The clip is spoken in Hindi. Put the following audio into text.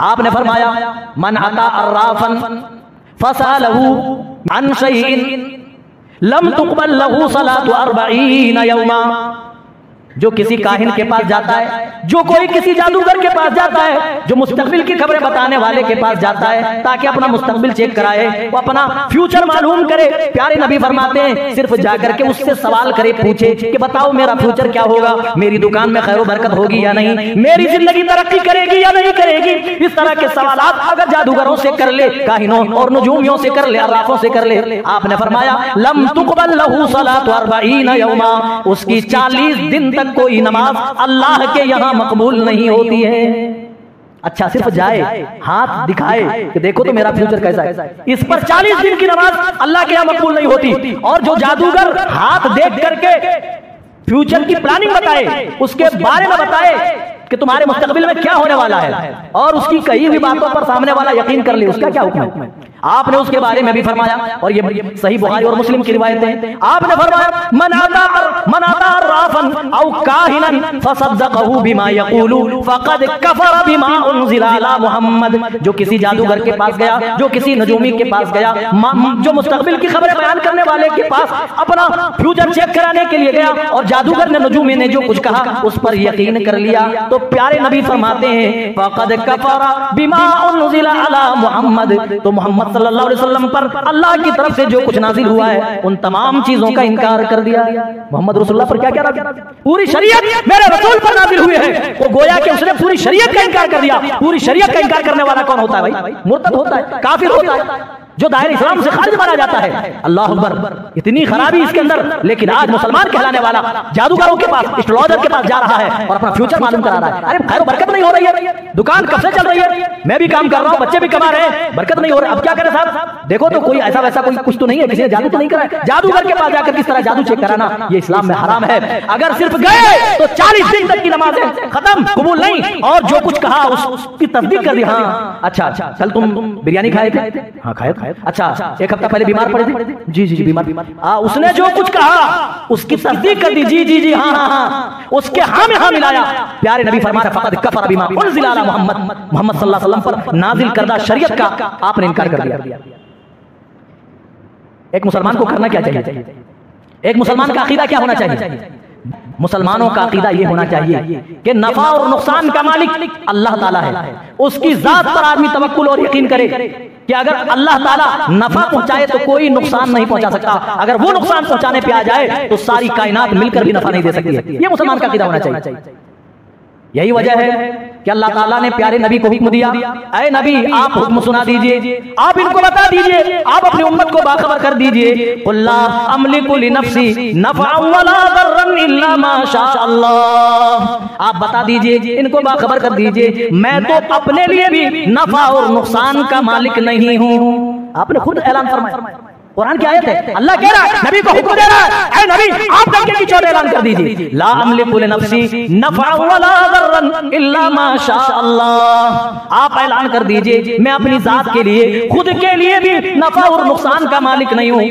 आपने फरमाया मन अता अर्राफन फसअलहु अन शैइन लम तुक़बल लहू सलातु 40 यौमा। जो किसी काहिन के पास जाता है, जो कोई किसी जादूगर के पास जाता है, जो मुस्तकबिल की खबरें बताने वाले के पास जाता है ताकि अपना मुस्तकबिल चेक कराए, वो अपना फ्यूचर मालूम करे, प्यारे नबी फरमाते हैं सिर्फ जाकर के उससे सवाल करे, पूछे कि बताओ मेरा फ्यूचर क्या होगा, मेरी दुकान में खैर बरकत होगी या नहीं, मेरी जिंदगी तरक्की करेगी या नहीं करेगी। इस तरह के सवाल अगर जादूगरों से कर ले, काहिनों और नजूमियों से कर ले, अर्राफों से कर ले, आपने फरमाया लम तुक़बल लहू सलातु 40 यौमा, उसकी 40 दिन तक कोई नमाज अल्लाह के यहां मकबूल नहीं होती है। अच्छा, सिर्फ जाए, हाथ दिखाए कि देखो तो मेरा फ्यूचर कैसा है, इस पर 40 दिन की नमाज अल्लाह के यहां मकबूल नहीं होती। और जो जादूगर हाथ देख करके फ्यूचर की प्लानिंग बताए, उसके बारे में बताए कि तुम्हारे मुस्तकबिल में क्या होने वाला है, और उसकी कई भी बातों पर सामने वाला यकीन कर ले, उसका क्या हुक्म है? आपने उसके बारे में भी फरमाया, और ये सही बुखारी और मुस्लिम की रिवायतें हैं। आपने फरमाया मन अता अर्राफन औ काहिनन फसद्दक़हु बिमा यक़ूलु फ़क़द कफ़र बिमा उन्ज़िला अला मुहम्मद। जो किसी जादूगर के पास गया, जो किसी नजूमी के पास गया, जो मुस्तकबिल की खबरें बयान करने वाले के पास अपना फ्यूचर चेक कराने के लिए गया, और जादूगर ने, नजूमी ने जो कुछ कहा उस पर यकीन कर लिया, तो प्यारे नबी फरमाते हैं फ़क़द कफ़र बिमा उन्ज़िला अला मुहम्मद। तो मोहम्मद सल्लल्लाहु अलैहि वसल्लम पर अल्लाह की तरफ से जो कुछ नाजिल हुआ है उन तमाम चीजों का इनकार कर दिया। मोहम्मद रसूलुल्लाह पर क्या क्या पूरी शरीयत मेरे रसूल पर नाजिल हुई है, वो गोया कि उसने पूरी शरीयत का इनकार कर दिया। पूरी शरीयत का इनकार करने वाला कौन होता है भाई? मुर्तद होता है, काफिर होता है, जो दायरे इस्लाम से खारिज माना जाता है। अल्लाह अकबर, इतनी खराबी इसके अंदर, लेकिन आज मुसलमान कहलाने वाला जादूगरों के पास, एस्ट्रोलॉजर के पास जा रहा है और अपना फ्यूचर मालूम करा रहा है। अरे खैर बरकत नहीं हो रही है, दुकान कब से चल रही है, मैं भी काम कर रहा हूँ, बच्चे भी कमा रहे हैं, बरकत नहीं हो रही, अब क्या करें साहब? देखो तो कोई ऐसा वैसा कोई कुछ तो नहीं है, किसी ने जादू तो नहीं करा। जादूगर के पास जाकर किस तरह जादू चेक कराना, ये इस्लाम में हराम है। अगर सिर्फ गए तो 40 दिन तक की नमाज है खत्म, कबूल नहीं, और जो कुछ कहा उसकी तस्दीक कर दी। हाँ अच्छा, कल तुम बिरयानी खाए थे? हाँ खाए। अच्छा, एक हफ्ता पहले बीमार पड़े थे? जी बीमार। उसने जो कुछ कहा उसकी तस्दीक कर दी, जी हाँ, उसके हाँ में हाँ मिलाया। प्यारे नबी फरमाते फ़क़द कफ़र बिमा उन्ज़िला अला मुहम्मद, मोहम्मद सल्लल्लाहु अलैहि वसल्लम पर नाजिल करदा शरीयत का आपने इनकार कर दिया। एक मुसलमान को करना क्या चाहिए? एक मुसलमान का अकीदा क्या होना चाहिए? मुसलमानों का अकीदा ये होना चाहिए कि नफा और नुकसान का मालिक अल्लाह ताला है। उसकी जात पर आदमी तवक्कुल और यकीन करे कि अगर अल्लाह ताला नफा पहुंचाए तो कोई नुकसान नहीं पहुंचा सकता, अगर वो नुकसान पहुंचाने पे आ जाए तो सारी कायनात मिलकर भी नफा नहीं दे सकती है। ये मुसलमान का अकीदा होना चाहिए। यही वजह है कि अल्लाह ताला ने प्यारे नबी को हुक्म दिया, ऐ नबी आप हुक्म सुना दीजिए, आप इनको बता दीजिए, आप अपनी उम्मत को बाखबर कर दीजिए, कुल ला अमलिकु लिनफ्सी नफ़अन वला दर्रन इल्ला मा शा अल्लाह। आप बता दीजिए, इनको बाखबर कर दीजिए, मैं तो अपने लिए भी नफा और नुकसान का मालिक नहीं हूँ। आपने खुद ऐलान फरमाया, कुरान की आयत है, अल्लाह कह रहा है, नबी को हुक्म दे रहा है, ऐ नबी आप डंके की चोट ऐलान कर दीजिए, ला अमलिकु लिनफ्सी नफ़अन वला दर्रन इल्ला मा शा अल्लाह। आप ऐलान कर दीजिए, मैं अपनी जात के लिए, खुद के लिए भी नफा और नुकसान का मालिक नहीं हूँ।